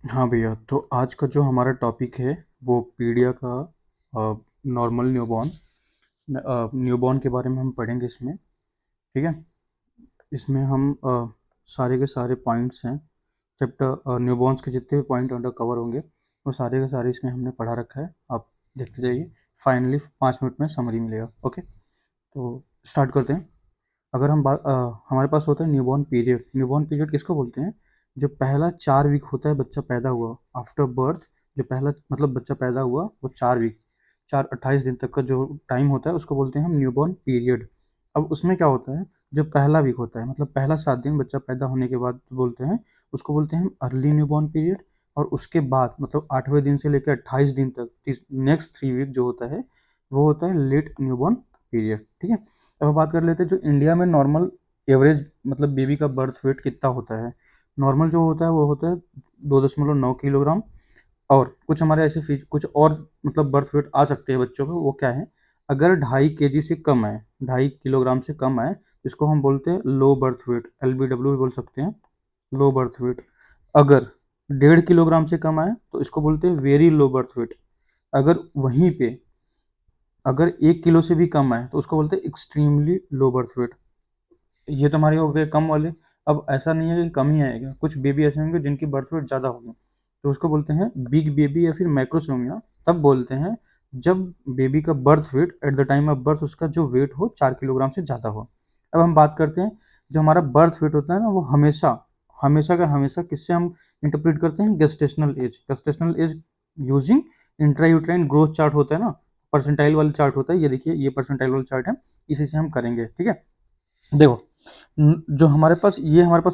हाँ भैया, तो आज का जो हमारा टॉपिक है वो पीडिया का नॉर्मल न्यूबॉर्न के बारे में हम पढ़ेंगे इसमें। ठीक है। इसमें हम सारे के सारे पॉइंट्स हैं। चैप्टर न्यूबॉर्न्स के जितने भी पॉइंट अंडर कवर होंगे वो सारे के सारे इसमें हमने पढ़ा रखा है। आप देखते जाइए, फाइनली 5 मिनट में समरी मिलेगा। ओके, तो स्टार्ट करते हैं। अगर हम हमारे पास होता है न्यूबॉर्न पीरियड। न्यूबॉर्न पीरियड किसको बोलते हैं? जो पहला 4 वीक होता है बच्चा पैदा हुआ आफ्टर बर्थ, जो पहला मतलब बच्चा पैदा हुआ वो 4 वीक, 28 दिन तक का जो टाइम होता है उसको बोलते हैं हम न्यूबॉर्न पीरियड। अब उसमें क्या होता है, जो पहला वीक होता है मतलब पहला 7 दिन बच्चा पैदा होने के बाद बोलते हैं, उसको बोलते हैं हम अर्ली न्यूबॉर्न पीरियड। और उसके बाद मतलब 8वें दिन से लेकर 28 दिन तक नेक्स्ट 3 वीक जो होता है वो होता है लेट न्यूबॉर्न पीरियड। ठीक है। अब हम बात कर लेते हैं जो इंडिया में नॉर्मल एवरेज मतलब बेबी का बर्थ वेट कितना होता है। नॉर्मल जो होता है वो होता है 2.9 किलोग्राम। और कुछ हमारे ऐसे कुछ और मतलब बर्थ वेट आ सकते हैं बच्चों को, वो क्या है? अगर 2.5 kg से कम है, 2.5 किलोग्राम से कम है, इसको हम बोलते हैं लो बर्थ वेट, LBW भी बोल सकते हैं, लो बर्थ वेट। अगर 1.5 किलोग्राम से कम आए तो इसको बोलते हैं वेरी लो बर्थ वेट। अगर वहीं पे अगर 1 किलो से भी कम आए तो उसको बोलते हैं एक्सट्रीमली लो बर्थ वेट। ये तो हमारे हो गए कम वाले। अब ऐसा नहीं है कि कम ही आएगा, कुछ बेबी ऐसे होंगे जिनकी बर्थ वेट ज़्यादा होगी, तो उसको बोलते हैं बिग बेबी या फिर मैक्रोसोमिया। तब बोलते हैं जब बेबी का birth weight at the time of birth उसका जो वेट हो 4 किलोग्राम से ज़्यादा हो। अब हम बात करते हैं, जो हमारा बर्थ वेट होता है ना वो हमेशा हमेशा का हमेशा किससे हम इंटरप्रेट करते हैं? Gestational age. Gestational age using intrauterine growth chart होता है ना, परसेंटाइल वाला चार्ट होता है। ये देखिए, ये परसेंटाइल वाला चार्ट है, इसी से हम करेंगे। ठीक है। देखो, जो हमारे पास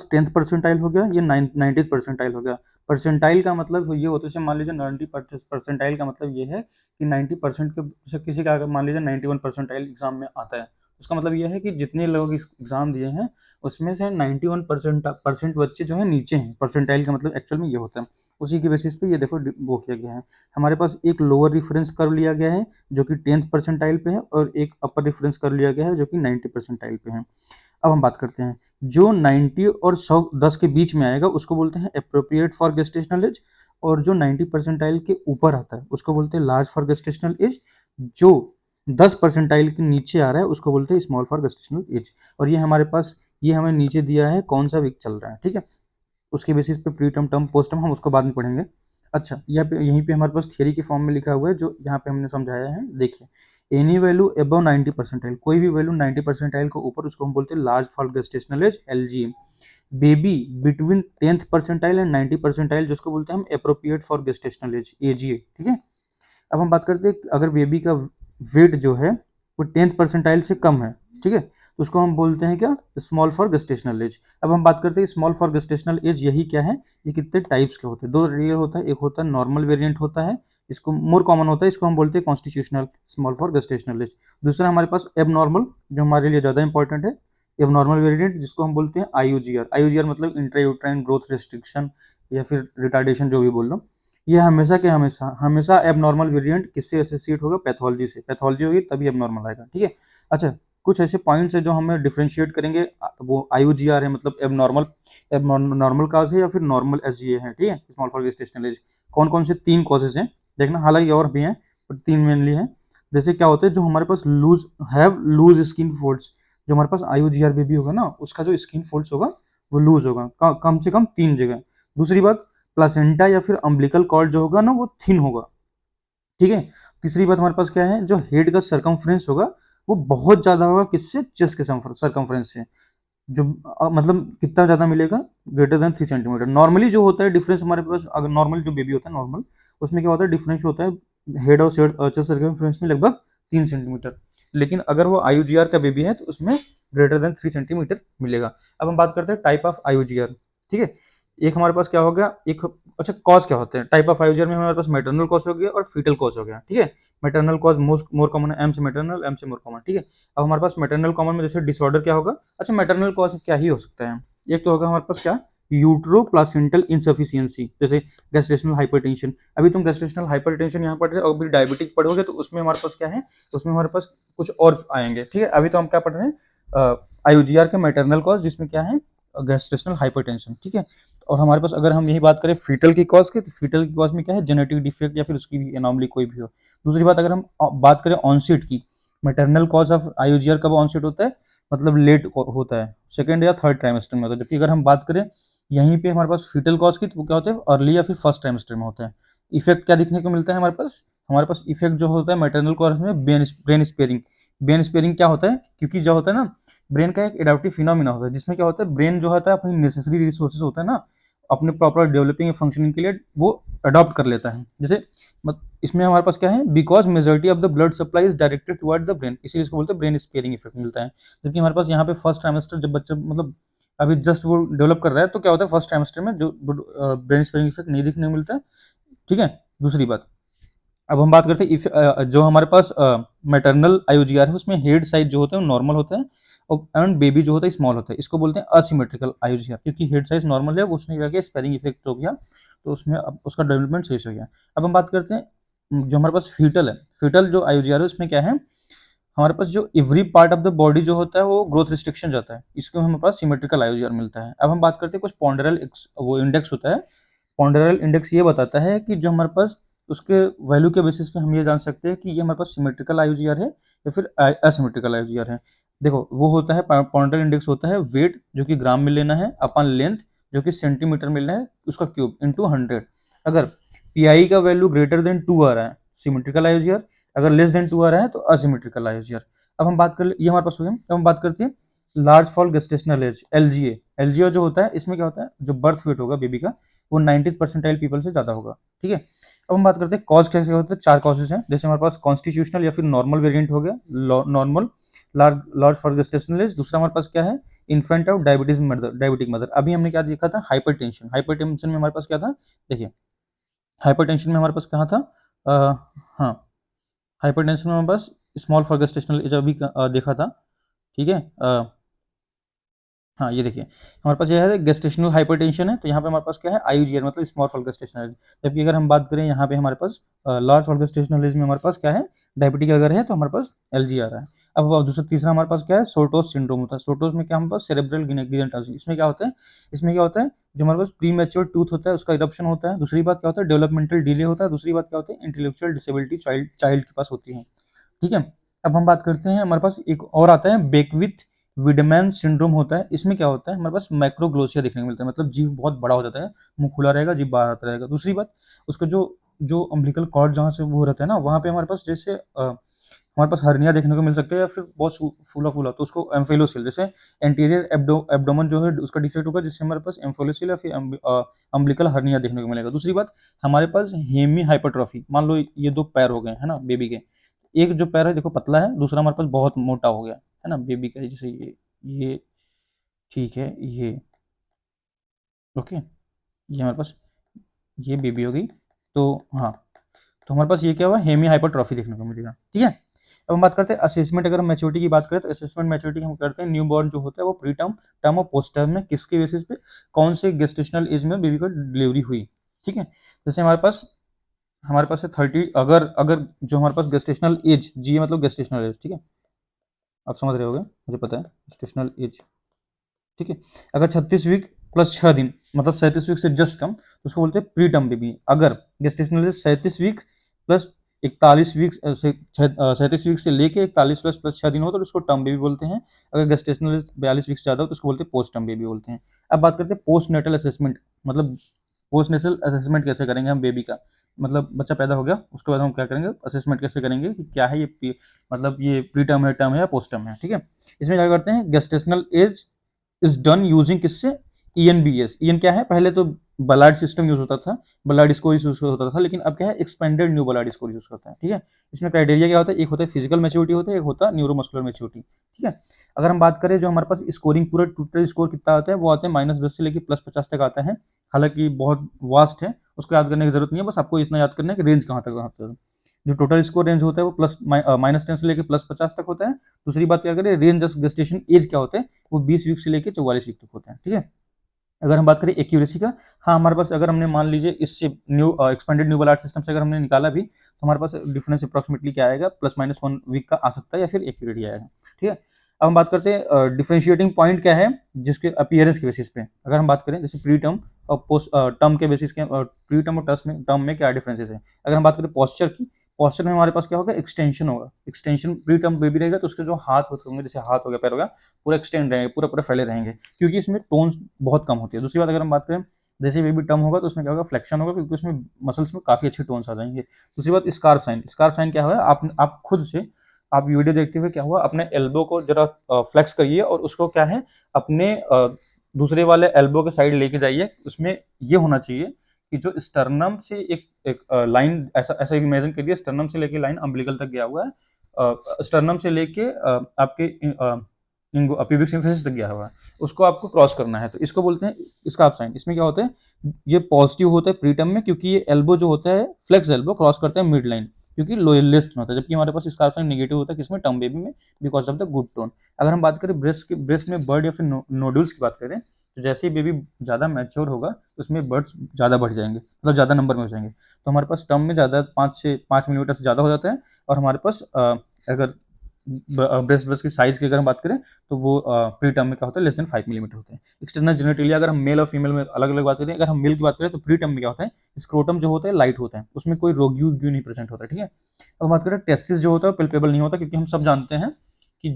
10th परसेंटाइल हो गया, ये 90th परसेंटाइल हो गया। परसेंटाइल का मतलब ये होता है, जैसे मान लीजिए 90 परसेंटाइल का मतलब ये है कि 90% के, जैसे किसी का अगर मान लीजिए 91 परसेंटाइल एग्जाम में आता है, उसका मतलब ये है कि जितने लोग इस एग्जाम दिए हैं उसमें से 91% बच्चे जो है नीचे हैं। परसेंटाइल का मतलब एक्चुअल में ये होता है। उसी की बेसिस पे ये देखो वो किया गया है। हमारे पास एक लोअर रेफरेंस कर्व लिया गया है जो कि 10th परसेंटाइल पे है, और एक अपर रेफरेंस कर्व लिया गया है जो कि 90 परसेंटाइल पे है। अब हम बात करते हैं, जो 90 और 110 के बीच में आएगा उसको बोलते हैं अप्रोप्रिएट फॉर गेस्टेशनल एज। और जो 90 परसेंटाइल के ऊपर आता है उसको बोलते हैं लार्ज फॉर गेस्टेशनल एज। जो 10 परसेंटाइल के नीचे आ रहा है उसको बोलते हैं स्मॉल फॉर गेस्टेशनल एज। और ये हमारे पास, ये हमें नीचे दिया है कौन सा वीक चल रहा है। ठीक है। उसके बेसिस पे pre term, term, post term हम उसको बाद में पढ़ेंगे। अच्छा, यहीं पे हमारे पास थियरी के फॉर्म में लिखा हुआ है जो यहाँ पे हमने समझाया है। देखिए, एनी वैल्यू अबव 90 परसेंटाइल, कोई भी वैल्यू 90 परसेंटाइल को ऊपर, उसको हम बोलते हैं large for gestational age, LGM। Baby between 10th percentile and 90 percentile जिसको बोलते हैं हम appropriate for gestational age, AGA। ठीक है। अब हम बात करते हैं अगर बेबी का वेट जो है वो 10th परसेंटाइल से कम है, ठीक है, तो उसको हम बोलते हैं क्या? Small for gestational age. अब हम बात करते हैं स्मॉल फॉर गेस्टेशनल एज, यही क्या है? ये कितने टाइप्स के होते हैं? दो रियल होता है, एक होता है नॉर्मल वेरिएंट होता है, इसको मोर कॉमन होता है, इसको हम बोलते हैं constitutional small for gestational age. दूसरा हमारे पास एब नॉर्मल, जो हमारे लिए ज़्यादा इंपॉर्टेंट है, एब नॉर्मल वेरिएंट, जिसको हम बोलते हैं IUGR। IUGR मतलब इंट्रायूट्राइन ग्रोथ रिस्ट्रिक्शन या फिर रिटार्डेशन, जो भी बोल लो। ये हमेशा के हमेशा हमेशा एबनॉर्मल वेरिएंट किससे एसोसिएट होगा? पैथोलॉजी से। पैथोलॉजी होगी तभी एबनॉर्मल आएगा। ठीक है। अच्छा, कुछ ऐसे पॉइंट्स है जो हमें डिफ्रेंशिएट करेंगे, वो IUGR है मतलब एबनॉर्मल, एबनॉर्मल काज है या फिर नॉर्मल SGA है। ठीक है, स्मॉल फॉर गेस्टेशनल एज। कौन कौन से 3 कॉजेज हैं देखना, हालांकि और भी हैं पर 3 मेनली हैं। जैसे क्या होता है, जो हमारे पास लूज स्किन फोल्ड्स, जो हमारे पास IUGR बेबी होगा ना उसका जो स्किन फोल्ड्स होगा वो लूज होगा, कम से कम 3 जगह। दूसरी बात, प्लासेंटा या फिर अम्बिलिकल कॉर्ड जो होगा ना वो थिन होगा। ठीक है। तीसरी बात हमारे पास क्या है, जो हेड का सरकमफ्रेंस होगा वो बहुत ज्यादा होगा, किससे? चेस्ट के सरकमफ्रेंस से। जो मतलब कितना ज्यादा मिलेगा? Greater than 3 centimetre. नॉर्मली जो होता है डिफरेंस हमारे पास, अगर नॉर्मल जो बेबी होता है नॉर्मल, उसमें क्या होता है डिफरेंस होता है हेड और चेस्ट सर्कमफ्रेंस में लगभग 3 सेंटीमीटर। लेकिन अगर वो IUGR का बेबी है तो उसमें ग्रेटर देन 3 सेंटीमीटर मिलेगा। अब हम बात करते हैं टाइप ऑफ IUGR। ठीक है। एक हमारे पास क्या हो गया, एक, अच्छा, कॉज क्या होते हैं टाइप ऑफ IUGR में? हमारे पास मैटरनल कॉज हो गया और फीटल कॉज हो गया। ठीक है। Maternal cause most more common है, M से मैटरनल, M से मोर कॉमन। ठीक है। अब हमारे पास मैटरनल कॉमन में जैसे डिसऑर्डर क्या होगा? अच्छा, मैटरनल कॉज क्या ही हो सकता है? एक तो होगा हमारे पास क्या, यूट्रो प्लासेंटल इनसफिशियंसी, जैसे गैस्ट्रेशनल हाइपरटेंशन। अभी तुम गैस्ट्रेशनल हाइपरटेंशन यहाँ पढ़ रहे हो, अभी डायबिटिक पढ़ोगे तो उसमें हमारे पास क्या है, उसमें हमारे पास कुछ और आएंगे। ठीक है। अभी तो हम क्या पढ़ रहे हैं? IUGR के मैटरनल कॉज, जिसमें क्या है? Gestational hypertension. ठीक है। और हमारे पास अगर हम यही बात करें फीटल की कॉज की, तो फीटल की कॉज में क्या है, जेनेटिक डिफेक्ट या फिर उसकी भी एनॉमली कोई भी हो। दूसरी बात अगर हम बात करें ऑनसेट की, मैटरनल कॉज ऑफ आईयूजीआर कब ऑनसेट होता है, मतलब लेट होता है, सेकेंड या थर्ड ट्राइमेस्टर में होता है। जबकि अगर हम बात करें यहीं पे हमारे पास फीटल कॉज की, तो वो क्या होता है, अर्ली या फिर फर्स्ट ट्राइमेस्टर में होता है। इफेक्ट क्या दिखने को मिलता है हमारे पास इफेक्ट जो होता है मैटरनल कॉज में, ब्रेन स्पेयरिंग। ब्रेन स्पेयरिंग क्या होता है, क्योंकि जो होता है ना, ब्रेन का एक एडाप्टिव फिनोमिना होता है, जिसमें क्या होता है, ब्रेन जो होता है अपनी नेसेसरी रिसोर्सेज होता है ना, अपने प्रॉपर डेवलपिंग फंक्शनिंग के लिए वो अडॉप्ट कर लेता है। जैसे इसमें हमारे पास क्या है, because majority of the blood supply is directed toward the brain, इसीलिए इसको बोलते हैं ब्रेन स्पेयरिंग इफेक्ट मिलता है। जबकि हमारे पास यहाँ पे फर्स्ट ट्राइमेस्टर जब बच्चा मतलब अभी जस्ट वो डेवलप कर रहा है, तो क्या होता है, फर्स्ट ट्राइमेस्टर में जो ब्रेन स्पेयरिंग इफेक्ट नहीं देखने को मिलता है। ठीक है, दूसरी बात, अब हम बात करते हैं जो हमारे पास मैटरनल आईयूजीआर है, उसमें हेड साइज जो होता है वो नॉर्मल होता है, और एंड बेबी जो होता है स्मॉल होता है। इसको बोलते हैं असिमेट्रिकल आईयूजीआर, क्योंकि हेड साइज नॉर्मल है, उसने क्या किया, स्पेयरिंग इफेक्ट हो गया, तो उसमें अब उसका डेवलपमेंट सही से हो गया। अब हम बात करते हैं जो हमारे पास फीटल है, फीटल जो आईयूजीआर है उसमें क्या है, हमारे पास जो every part of the body जो होता है वो ग्रोथ रिस्ट्रिक्शन जाता है, इसको हमारे पास सिमेट्रिकल आईयूजीआर मिलता है। अब हम बात करते हैं कुछ पॉन्डरल वो इंडेक्स होता है। पॉन्डरल इंडेक्स ये बताता है कि जो हमारे पास उसके वैल्यू के बेसिस पे हम ये जान सकते हैं कि ये हमारे पास सिमेट्रिकल आईयूजीआर है या फिर असिमेट्रिकल आईयूजीआर है। देखो वो होता है, पॉन्डरल इंडेक्स होता है वेट जो कि ग्राम में लेना है, अपन लेंथ जो कि सेंटीमीटर में लेना है, उसका क्यूब इंटू 100। अगर पी का वैल्यू ग्रेटर देन 2 आ रहा है, सिमेट्रिकल आईयूजीआर, अगर लेस देन 2 आ रहा है तो असिमेट्रिकल आईयूजीआर। अब हम बात कर ये हमारे पास हो गया। अब हम बात करते हैं लार्ज फॉल गेस्टेशनल एज, एलजीए। एलजीए जो होता है, इसमें क्या होता है, जो बर्थ वेट होगा बेबी का वो 90% पीपल से ज्यादा होगा। ठीक है, अब हम बात करते हैं कॉज कैसे होते हैं। 4 कॉजेज हैं, जैसे हमारे पास कॉन्स्टिट्यूशनल या फिर नॉर्मल वेरिएंट हो गया, normal large large for gestational age. दूसरा हमारे पास क्या है, infant of diabetes mother, diabetic mother. अभी हमने क्या देखा था, हाइपरटेंशन। हाइपरटेंशन में हमारे पास क्या था, देखिए हाइपरटेंशन में हमारे पास कहाँ था, हाँ, हाइपरटेंशन में हमारे पास स्मॉल फॉर गेस्टेशनल एज अभी देखा था। ठीक है, हाँ ये देखिए हमारे पास यह है गेस्टेशनल हाइपरटेंशन है, तो यहाँ पे हमारे पास क्या है, आईयूजीआर मतलब स्मॉल फॉल गेस्टेशनल एज। जबकि अगर हम बात करें यहाँ पे हमारे पास लार्ज फॉल गेस्टेशनल एज में हमारे पास क्या है, डायबिटिक अगर है तो हमारे पास एलजी आ रहा है। अब दूसरा तीसरा हमारे पास क्या है, सोटोस सिंड्रोम होता है। सोटोस में क्या हमारे पास, सेरेब्रल गिगान्टोसिस। इसमें क्या होता है, इसमें क्या होता है, जो हमारे पास प्री मैच्योर टूथ होता है उसका इरप्शन होता है। दूसरी बात क्या होता है, डेवलपमेंटल डिले होता है। दूसरी बात क्या होता है, इंटेलेक्चुअल डिसेबिलिटी चाइल्ड के पास होती है। ठीक है, अब हम बात करते हैं, हमारे पास एक और आता है बेकविथ विडमैन सिंड्रोम होता है। इसमें क्या होता है, हमारे पास माइक्रोग्लोसिया देखने को मिलता है, मतलब जीभ बहुत बड़ा हो जाता है, मुंह खुला रहेगा, जीभ बाहर आता रहेगा। दूसरी बात, उसका जो जो अम्बिलिकल कॉर्ड जहाँ से वो रहता है ना, वहाँ पे हमारे पास जैसे हमारे पास हर्निया देखने को मिल सकता है, या फिर बहुत फूला फूला, तो उसको एम्फेलोसिल, जैसे एंटीरियर एब्डोमन जो है उसका डिफेक्ट होगा, जिससे हमारे पास एम्फेलोसिल या फिर अम्बिलिकल हर्निया देखने को मिलेगा। दूसरी बात, हमारे पास हेमी हाइपरट्रॉफी, मान लो ये 2 पैर हो गए है ना बेबी के, एक जो पैर है देखो पतला है, दूसरा हमारे पास बहुत मोटा हो गया है ना बेबी का, जैसे ये ठीक है, ये ओके, ये हमारे पास ये बेबी हो गई। तो हाँ, तो हमारे पास ये क्या हुआ, हेमी हाइपरट्रॉफी देखने को मिलेगा। ठीक है, अब हम बात करते हैं असेसमेंट। अगर हम मैच्योरिटी की बात करें तो असेसमेंट मैच्योरिटी हम करते हैं, न्यू बॉर्न जो होता है वो प्री टर्म, टर्म और पोस्ट टर्म में किसके बेसिस पे, कौन से गेस्टेशनल एज में बेबी को डिलीवरी हुई। ठीक है, जैसे हमारे पास है 30, अगर अगर जो हमारे पास गेस्टेशनल एज, जी मतलब गेस्टेशनल एज, ठीक है, आप समझ रहे होगे, मुझे पता है गेस्टेशनल एज। ठीक है, अगर 36 वीक प्लस 6 दिन मतलब 37 वीक से जस्ट कम, तो उसको बोलते हैं प्री टर्म बेबी। अगर gestational age 37 week plus 41 week से 37 वीक से लेके 41 प्लस प्लस 6 दिन हो तो उसको टर्म बेबी बोलते हैं। अगर गेस्टेशनल एज 42 वीक से ज़्यादा हो तो उसको बोलते हैं पोस्ट टर्म बेबी बोलते हैं। अब बात करते हैं पोस्ट नेटल असेसमेंट, मतलब पोस्ट नेटल असेसमेंट कैसे करेंगे हम बेबी का, मतलब बच्चा पैदा हो गया उसके बाद हम क्या करेंगे, असेसमेंट कैसे करेंगे कि क्या है ये मतलब ये प्री टर्म है या पोस्ट टर्म है। ठीक है, इसमें क्या करते हैं, gestational age is done using किससे, ईएनबीएस। ईएन क्या है, पहले तो बलार्ड सिस्टम यूज होता था, बलार्ड स्कोर यूज होता था, लेकिन अब क्या है, expanded new Ballard score use करता है। ठीक है, इसमें क्राइटेरिया क्या होता है, एक होता है फिजिकल मैच्योरिटी होता है, एक होता है न्यूरोमस्कुलर मैच्योरिटी। ठीक है, अगर हम बात करें जो हमारे पास स्कोरिंग पूरा टोटल स्कोर कितना आता है, वो आता है -10 से लेकर +50 तक आता है। हालांकि बहुत वास्ट है, उसको याद करने की जरूरत नहीं है, बस आपको इतना याद करना है कि रेंज कहाँ तक आता है। जो टोटल स्कोर रेंज होता है वो -10 से लेकर +50 तक होता है। दूसरी बात क्या करें, रेंज ऑफ गेस्टेशन एज क्या होते हैं, वो 20 वीक से लेकर 44 वीक तक होते हैं। ठीक है, अगर हम बात करें एक्यूरेसी का, हाँ हमारे पास अगर हमने मान लीजिए इससे new expanded new Ballard system से अगर हमने निकाला भी, तो हमारे पास डिफरेंस अप्रॉक्सिमेटली क्या आएगा, +-1 वीक का आ सकता है या फिर एक्यूरेट आएगा। ठीक है, अब हम बात करते हैं डिफरेंशिएटिंग पॉइंट क्या है, जिसके अपीयरेंस के बेसिस पे अगर हम बात करें, जैसे प्री टर्म पोस्ट टर्म के बेसिस के प्री टर्म और टर्म में क्या डिफरेंसेस है। अगर हम बात करें पॉस्चर की, पॉस्चर में हमारे पास क्या होगा, एक्सटेंशन होगा। एक्सटेंशन प्री टर्म बेबी रहेगा तो उसके जो हाथ होते होंगे, जैसे हाथ हो गया, पैर हो गया, पूरा एक्सटेंड रहेंगे, पूरा पूरा फैले रहेंगे, क्योंकि इसमें टोन्स बहुत कम होती है। दूसरी बात अगर हम बात करें, जैसे बेबी टर्म होगा तो उसमें क्या होगा, फ्लेक्शन होगा, क्योंकि उसमें मसल्स में काफी अच्छे टोन्स आ जाएंगे। दूसरी बात स्कार्फ साइन, स्कार्फ साइन क्या है, आप खुद से आप वीडियो देखते हुए क्या हुआ, अपने एल्बो को जरा फ्लेक्स करिए और उसको क्या है, अपने दूसरे वाले एल्बो के साइड लेके जाइए। उसमें ये होना चाहिए कि जो स्टर्नम से एक लाइन, ऐसा ऐसा इमेजिन करिए, स्टर्नम से लेके लाइन अम्बिलिकल तक गया हुआ है, स्टर्नम से लेके आपके प्यूबिक सिम्फिसिस तक गया हुआ है, उसको आपको क्रॉस करना है, तो इसको बोलते हैं स्कार्फ साइन। इसमें क्या होता है, ये पॉजिटिव होता है प्रीटर्म में, क्योंकि ये एल्बो जो होता है, फ्लेक्स एल्बो क्रॉस करता है मिड लाइन, क्योंकि लोएस्ट में होता है, जबकि हमारे पास स्कार्फ साइन नेगेटिव होता है किसमें, टर्म बेबी में, because of the good tone. अगर हम बात करें ब्रेस्ट में बर्ड या फिर नोडुल्स की बात करें, तो जैसे ही बेबी ज़्यादा मैच्योर होगा तो उसमें बर्ड्स ज़्यादा बढ़ जाएंगे, मतलब ज़्यादा नंबर में हो जाएंगे, तो हमारे पास टर्म में ज़्यादा 5 मिलीमीटर से ज़्यादा हो जाता है। और हमारे पास अगर ब्रेस्ट की साइज की अगर हम बात करें तो वो प्री टर्म में क्या होता है, लेस देन 5 मिलीमीटर होते हैं। एक्सटर्नल जेनिटलिया अगर हम मेल और फीमेल में अलग अलग बात करें, अगर हम मेल की बात करें तो प्री टर्म में क्या होता है, स्क्रोटम जो होता है लाइट होता है, उसमें कोई रोग्यू नहीं प्रेजेंट होता है, ठीक है। अब बात करें टेस्टिस जो होता है पल्पेबल नहीं होता, क्योंकि हम सब जानते हैं कि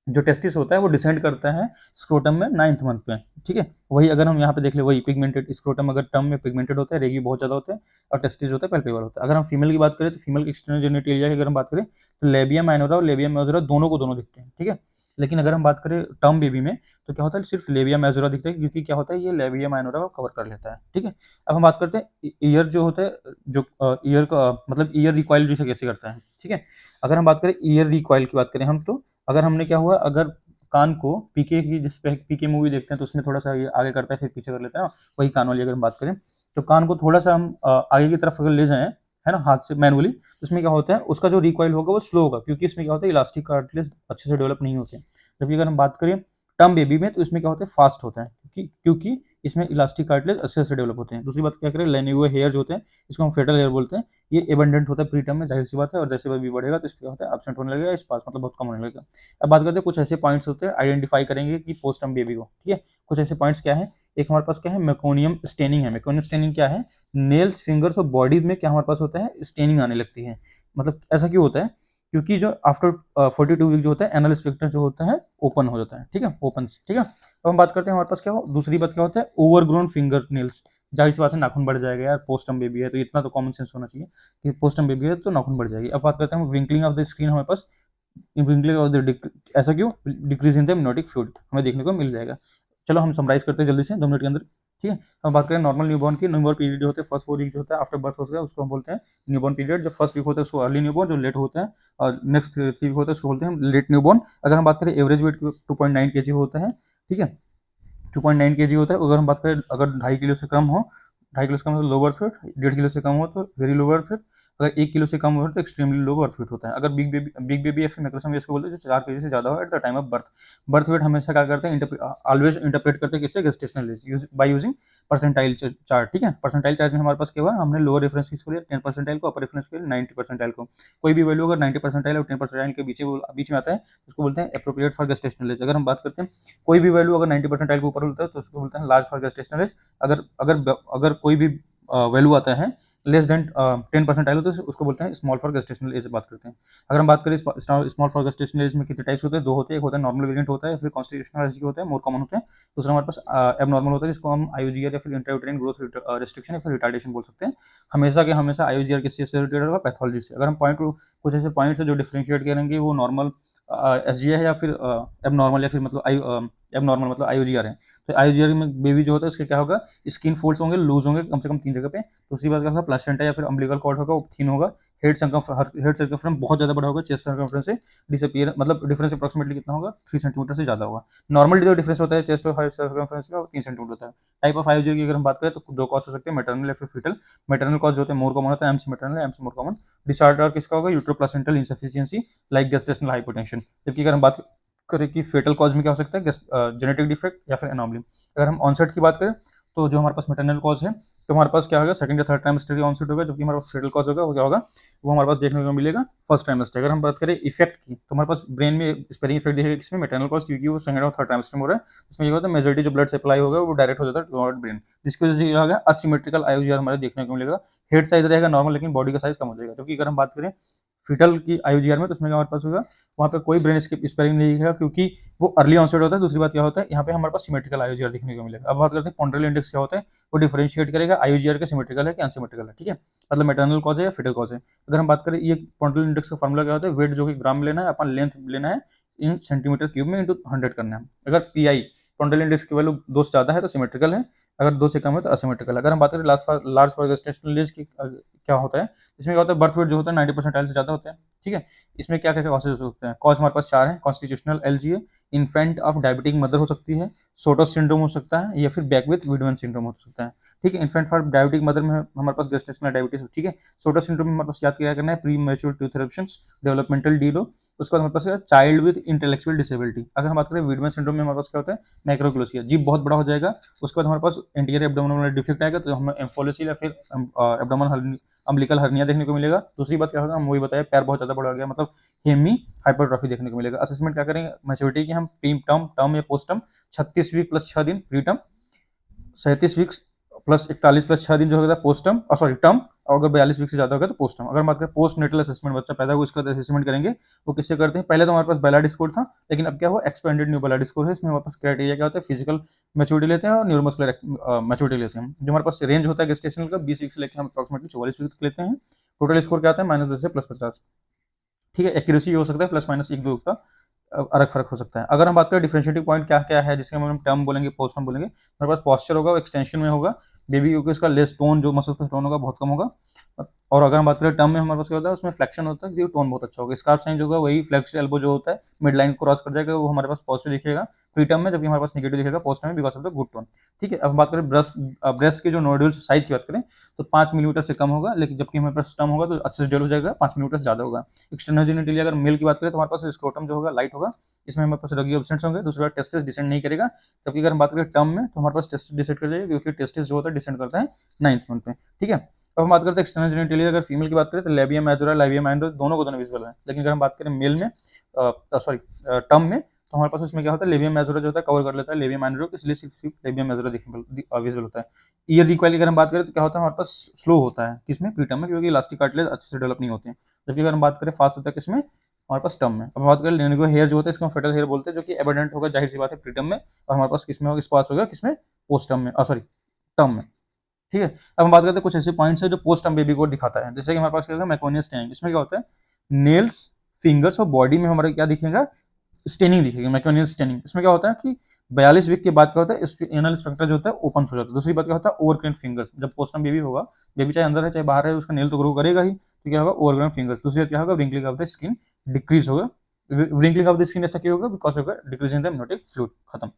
जो टेस्टिस होता है वो डिसेंड करता है स्क्रोटम में 9th मंथ पे, ठीक है। वही अगर हम यहाँ पे देख ले, वही पिगमेंटेड स्क्रोटम अगर टर्म में पिगमेंटेड होता है, रेगी बहुत ज्यादा होता है, और टेस्टिस होता है पैल्पेबल होता है। अगर हम फीमेल की बात करें तो फीमेल के एक्सटर्नल जेनिटलिया की अगर हम बात करें तो लेबिया माइनोरा और लेबिया मेजोरा दोनों को दोनों दिखते हैं, ठीक है। लेकिन अगर हम बात करें टर्म बेबी में तो क्या होता है, सिर्फ लेबिया मेजोरा दिखता है, क्योंकि क्या होता है, ये लेबिया माइनोरा को कवर कर लेता है, ठीक है। अब हम बात करते हैं ईयर जो होता है, जो ईयर का मतलब ईयर रिकॉइल जैसे कैसे करता है, ठीक है। अगर हम बात करें ईयर रिकॉइल की बात करें हम, तो अगर हमने क्या हुआ, अगर कान को पीके की, जिस पे पीके मूवी देखते हैं तो उसमें थोड़ा सा ये आगे करता है फिर पीछे कर लेता है, वही कान वाली अगर हम बात करें, तो कान को थोड़ा सा हम आगे की तरफ अगर ले जाएं, है ना, हाथ से मैनुअली, तो इसमें क्या होता है, उसका जो रिकॉइल होगा वो स्लो होगा, क्योंकि इसमें क्या होता है, इलास्टिक कार्टिलेज अच्छे से डेवलप नहीं होते हैं। जबकि अगर हम बात करें टर्म बेबी में तो इसमें क्या होता है, फास्ट होता है, क्योंकि इसमें इलास्टिक कार्टिलेज अच्छे से डेवलप होते हैं। दूसरी बात क्या करें, लेनिवो हेयर जो होते हैं, इसको हम फेटल हेयर बोलते हैं, ये एबंडेंट होता है प्री टर्म में, जाहिर सी बात है, और जैसे बेबी बढ़ेगा तो इसमें क्या होता है, एब्सेंट होने लगेगा, स्पार्स मतलब बहुत कम होने लगेगा। अब बात करते हैं कुछ ऐसे पॉइंट्स होते हैं आइडेंटिफाई करेंगे कि पोस्ट टर्म बेबी को, ठीक है। कुछ ऐसे पॉइंट्स क्या है, एक हमारे पास क्या है, मेकोनियम स्टेनिंग है। मेकोनियम स्टेनिंग क्या है, नेल्स, फिंगर्स और बॉडी में क्या हमारे पास होता है, स्टेनिंग आने लगती है। मतलब ऐसा क्यों होता है, क्योंकि जो आफ्टर 42 वीक जो होता है, एनल स्फिंक्टर जो होता है ओपन हो जाता है, ठीक है, ओपन, ठीक है। अब हम बात करते हैं हमारे पास क्या हो, दूसरी बात क्या होता है, ओवरग्रोन फिंगर नेल्स। जाहिर सी बात है नाखून बढ़ जाएगा यार, पोस्टम बेबी है तो इतना तो कॉमन सेंस होना चाहिए कि पोस्टम बेबी है तो नाखून बढ़ जाएगी। अब बात करते हैं विंकलिंग ऑफ द स्क्रीन, हमारे पास विंकलिंग ऑफ द, ऐसा क्यों, डिक्रीज इन द इम्यूनोटिक फ्लूइड हमें देखने को मिल जाएगा। चलो हम समराइज करते हैं जल्दी से 2 मिनट के अंदर, ठीक है। हम बात करें नॉर्मल न्यूबॉर्न की, न्यूबॉर्न पीरियड जो होता है फर्स्ट 4 वीक जो होता है आफ्टर बर्थ होता है उसको हम बोलते हैं न्यूबॉर्न पीरियड। जो फर्स्ट वीक होता है उसको अर्ली न्यूबॉर्न, जो लेट होता है और नेक्स्ट 3 वीक होता है उसको बोलते हैं लेट न्यूबॉर्न। अगर हम बात करें एवरेज वेट 2.9 kg होता है, ठीक है, 2.9 kg होता है। अगर हम बात करें अगर 2.5 किलो से कम हो, 2.5 किलो से कम हो तो लो बर्थ वेट, 1.5 किलो से कम हो तो वेरी लो बर्थ वेट, अगर 1 किलो से कम हो तो एक्सट्रीमली लो बर्थ वेट होता है। अगर बिग बेबी या फिर मैक्रोसम इसको बोलते हैं जो 4 kg से ज़्यादा हो at the time of birth. Birth weight हमेशा क्या करते हैं, ऑलवेज इंटरप्रेट करते हैं किससे, gestational age, by using percentile chart, ठीक है। परसेंटाइल चार्ट में हमारे पास क्या हुआ, हमने लोअर रेफरेंस किसको लिया, 10 परसेंटाइल को, अपर रेफरेंस को 90 परसेंटाइल को। कोई भी वैल्यू अगर 90 परसेंटाइल और 10 परसेंटाइल के बीच में आता है उसको बोलते हैं एप्रोप्रिएट फॉर गेस्टेशनल एज। अगर हम बात करते हैं कोई भी वैल्यू अगर 90 परसेंटाइल के ऊपर होता है तो उसको बोलते हैं लार्ज फॉर गेस्टेशनल एज। अगर अगर अगर कोई भी वैल्यू आता है लेस देन 10 परसेंटाइल होता है उसको बोलते हैं स्मॉल फॉर गेस्टेशनल एज बात करते हैं। अगर हम बात करें स्मॉल फॉर गेस्टेशनल एज में कितने टाइप्स होते हैं, 2 होते हैं, एक होता है नॉर्मल वेरिएंट होता है या फिर कॉन्स्टिट्यूशनल एज होता है, मोर कॉमन होते हैं। दूसरा हमारे पास एबनॉर्मल होता है जिसको हम आईयूजीआर या फिर इंट्रायूटेराइन ग्रोथ रिस्ट्रिक्शन या फिर रिटार्डेशन बोल सकते हैं। हमेशा के हमेशा आईयूजीआर किस चीज से रिलेटेड होगा, पैथोलॉजी से। अगर हम कुछ ऐसे पॉइंट्स है जो डिफरेंशिएट करेंगे वो नॉर्मल एसजीए है या फिर एबनॉर्मल या फिर मतलब एबनॉर्मल मतलब आईयूजीआर है। तो आईयूजीआर में बेबी जो होता है उसके क्या होगा, स्किन फोल्ड्स होंगे, लूज होंगे कम से कम 3 जगह पे। दूसरी बात क्या होगा, प्लासेंटा या फिर अम्बिलिकल कॉर्ड होगा वो थिन होगा। हेड सर्कमफ्रेंस बहुत ज्यादा बड़ा होगा, चेस्ट सर्कमफ्रेंस से डिसअपियर मतलब डिफरेंस अप्रोक्सीमेटली कितना होगा, 3 सेंटीमीटर से ज्यादा होगा। नॉर्मल जो डिफरेंस होता है चेस्ट और हेड सर्कमफ्रेंस का वो 3 सेंटीमीटर होता है। टाइप ऑफ आईयूजीआर की अगर हम बात करें तो 2 कॉज हो सकते हैं, मैटरनल या फिर फीटल। मैटरनल कॉज जो होते हैं मोर कॉमन होता है, MC maternal, MC more common. Disorder किसका होगा, यूट्रोप्लासेंटल इंसफिशियंसी लाइक गेस्टेशनल हाइपोटेंशन। जबकि अगर हम बात करें कि फेटल कॉज में क्या हो सकता है, जेनेटिक डिफेक्ट या फिर एनॉमली। अगर हम ऑनसेट की बात करें तो जो हमारे पास मैटरनल कॉज है, तो हमारे पास क्या होगा, सेकंड या थर्ड ट्राइमेस्टर की ऑनसेट होगा, जबकि हमारे पास फेटल कॉज होगा वो क्या होगा, वो हमारे पास देखने को मिलेगा फर्स्ट ट्राइमेस्टर। अगर हम बात करें इफेक्ट की, तो हमारे पास ब्रेन में स्पेरिंग इफेक्ट दिखेगा किसमें, मैटरनल कॉज, क्योंकि वो सेकंड और थर्ड ट्राइमेस्टर में हो रहा है। इसमें ये होता है मेजॉरिटी जो ब्लड सप्लाई होगा वो डायरेक्ट हो जाता है टुवर्ड ब्रेन, जिसकी वजह से क्या होगा, असिमेट्रिकल आईओजीआर हमारे देखने को मिलेगा। हेड साइज रहेगा नॉर्मल, लेकिन बॉडी का साइज कम हो जाएगा। क्योंकि अगर हम बात करें फीटल की आईओजीआर में, तो उसमें हमारे पास होगा, वहाँ पे कोई ब्रेन स्पेरिंग नहीं दिखेगा, क्योंकि वो अर्ली ऑनसेट होता है। दूसरी बात क्या होता है, यहाँ पे हमारे पास सिमेट्रिकल आईओजीआर देखने को मिलेगा। अब बात करते हैं पॉन्ड्रल इंडेक्स क्या होता है, वो डिफरेंशिएट करेगा आईओजीआर का सिमेट्रिकल है कि अनसिमेट्रिकल है, ठीक है, मतलब मैटरनल कॉज है या फिटल कॉज है। अगर हम बात करें ये पॉन्ड्रल इंडेक्स का फॉर्मूला क्या होता है, वेट जो कि ग्राम में लेना है, अपन लेंथ लेना है इन सेंटीमीटर क्यूब में इंटू 100 करना है। अगर पीआई पॉन्ड्रल इंडेक्स की वैल्यू 2 से ज़्यादा है तो सिमेट्रिकल है, अगर 2 से कम है तो असिमेट्रिकल है। अगर हम बात करें लार्ज फॉर गेस्टेशनल एज की क्या होता है, इसमें क्या होता है, बर्थ वेट जो होता है 90% से ज़्यादा होता है, ठीक है। इसमें क्या क्या कॉजेज हो सकते हैं, कॉज हमारे पास 4 हैं, constitutional एलजीए, infant of diabetic mother हो सकती है, सोटोस सिंड्रोम हो सकता है, या फिर बैक विथ विडमन सिंड्रोम हो सकता है, ठीक है। इन्फेंट फॉर डायबिटिक मदर में हमारे पास गेस्टेशनल डायबिटीज, ठीक है। सोटोस सिंड्रोम में हमारे पास याद क्या करना है, premature tooth eruptions, developmental delay. उसके बाद हमारे पास चाइल्ड विद इंटेलेक्चुअल डिसेबिलिटी। अगर हम बात करें विडमन सिंड्रोम में हमारे पास क्या होता है, मैक्रोग्लोसिया, जीभ बहुत बड़ा हो जाएगा। उसके बाद हमारे पास एंटीरियर एब्डोमिनल डिफेक्ट आएगा, तो हमें एम्फोलिसिल या फिर एब्डोमिनल अम्बिलिकल हर्निया देखने को मिलेगा। दूसरी बात क्या होगा, हम वही बताया, पैर बहुत ज़्यादा बड़ा हो गया, मतलब हेमी हाइपरट्रॉफी देखने को मिलेगा। असेसमेंट क्या करेंगे, मैच्योरिटी की हम प्री टर्म या पोस्ट टर्म, 36 वीक प्लस 6 दिन pre term, 37 weeks plus 41 plus 6 दिन जो होगा पोस्ट टर्म, सॉरी टर्म, और अगर 42 वीक से ज्यादा होगा तो पोस्ट टर्म। अगर बात करें पोस्ट नेटल असेसमेंट, बच्चा पैदा हुआ उसका असेसमेंट करेंगे, वो किससे करते हैं, पहले तो हमारे पास बैलाड स्कोर था, लेकिन अब क्या हुआ, एक्सपेंडेड न्यू बैलाड स्कोर है। इसमें हमारे पास क्राइटेरिया क्या होता है, फिजिकल मैच्योरिटी लेते हैं और न्यूरोमस्कुलर मैच्योरिटी लेते हैं। जो हमारे पास रेंज होता है गेस्टेशनल का 20 वीक से लेकर हम अप्रोक्सीमेटली 44 वीक लेते हैं। टोटल स्कोर क्या आता है, -10 से +50, ठीक है। एक्यूरेसी हो सकता है प्लस माइनस 1-2 का अलग फर्क हो सकता है। अगर हम बात करें डिफरेंशिएटिंग पॉइंट क्या क्या है, जिसके हम टर्म बोलेंगे पोस्ट टर्म बोलेंगे, हमारे पास पॉस्चर होगा, वो एक्सटेंशन में होगा, बेबी क्योंकि उसका लेस टोन, जो मसल्स का टोन होगा बहुत कम होगा। और अगर हम बात करें टर्म में, हमारे पास क्या होता है, उसमें फ्लेक्शन होता है, क्योंकि टोन बहुत अच्छा होगा। स्कार्फ साइन जो होगा वही फ्लेक्स एल्बो जो होता है, मिड लाइन क्रॉस कर जाएगा, वो हमारे पास पॉजिटिव दिखेगा प्री टर्म में, जबकि हमारे पास नेगेटिव दिखेगा पोस्ट टर्म में, because of the good tone, ठीक है। अब हम बात करें ब्रेस्ट के जो नोड्यूल्स साइज की बात करें, तो 5 मिलीमीटर से कम होगा, लेकिन जबकि हमारे पास टर्म होगा तो अच्छे से डेवलप हो जाएगा, 5 मिलीमीटर से ज़्यादा होगा। एक्सटर्नल जेनिटली अगर मेल की बात करें, तो हमारे पास स्क्रोटम जो होगा लाइट होगा, इसमें हमारे पास रगी एब्सेंट्स होंगे। दूसरी बात टेस्टिस डिसेंड नहीं करेगा, जबकि अगर हम बात करें टर्म में, तो हमारे पास टेस्टिस डिसेंड कर जाएगा, क्योंकि टेस्टिस जो होता है डिसेंड करता है 9th मंथ में, ठीक है। अब हम बात करते हैं एक्सटर्नल जेनिटलिया, अगर फीमेल की बात करें तो लेबियम मेजोरा, लेबियम माइनर दोनों को दोनों विजिबल है। लेकिन अगर हम बात करें मेल में, सॉरी टर्म में, तो हमारे पास उसमें क्या होता है, लेबियम मेजोरा जो होता है कवर कर लेता है लेबियम माइनर को, इसलिए सिर्फ लेबियम मेजोरा विजिबल होता है। ईयर रिक्वायली अगर हम बात करें तो क्या होता है, हमारे पास स्लो होता है किसमें, प्री टर्म में, क्योंकि इलास्टिक कार्टिलेज अच्छे से डेवलप नहीं होते हैं। जबकि अगर हम बात करें फास्ट होता है किसमें, हमारे पास टर्म में। अब बात करें लेनिको हेयर जो होता है, इसको फेटल हेयर बोलते हैं, जो कि एबंडेंट होगा, जाहिर सी बात है, प्री टर्म में, और हमारे पास किसमें होगा, स्पार्स होगा किसमें, पोस्ट टर्म में, सॉरी टर्म में, ठीक है। अब हम बात करते हैं कुछ ऐसे पॉइंट्स है जो पोस्ट टर्म बेबी को दिखाता है, जैसे कि हमारे पास क्या होगा, मैकोनियस स्टेनिंग। इसमें क्या होता है, नेल्स, फिंगर्स और बॉडी में हमारे क्या दिखेगा, स्टेनिंग दिखेगी, मैकोनियस स्टेनिंग। इसमें क्या होता है कि 42 वीक के बाद क्या होता है, एनल स्ट्रक्चर जो होता है ओपन हो जाता है। दूसरी बात क्या होता है, ओवरग्रेन फिंगर्स, जब पोस्ट टर्म बेबी होगा, बेबी चाहे अंदर है चाहे बाहर है, उसका नेल तो ग्रो करेगा ही, तो क्या होगा, ओवरग्रेन फिंगर्स। दूसरी बात क्या होगा, व्रिंकलिंग ऑफ द स्किन डिक्रीज होगा। व्रिंकलिंग ऑफ द स्किन ऐसा क्यों होगा, because of decrease in the amniotic fluid, खत्म।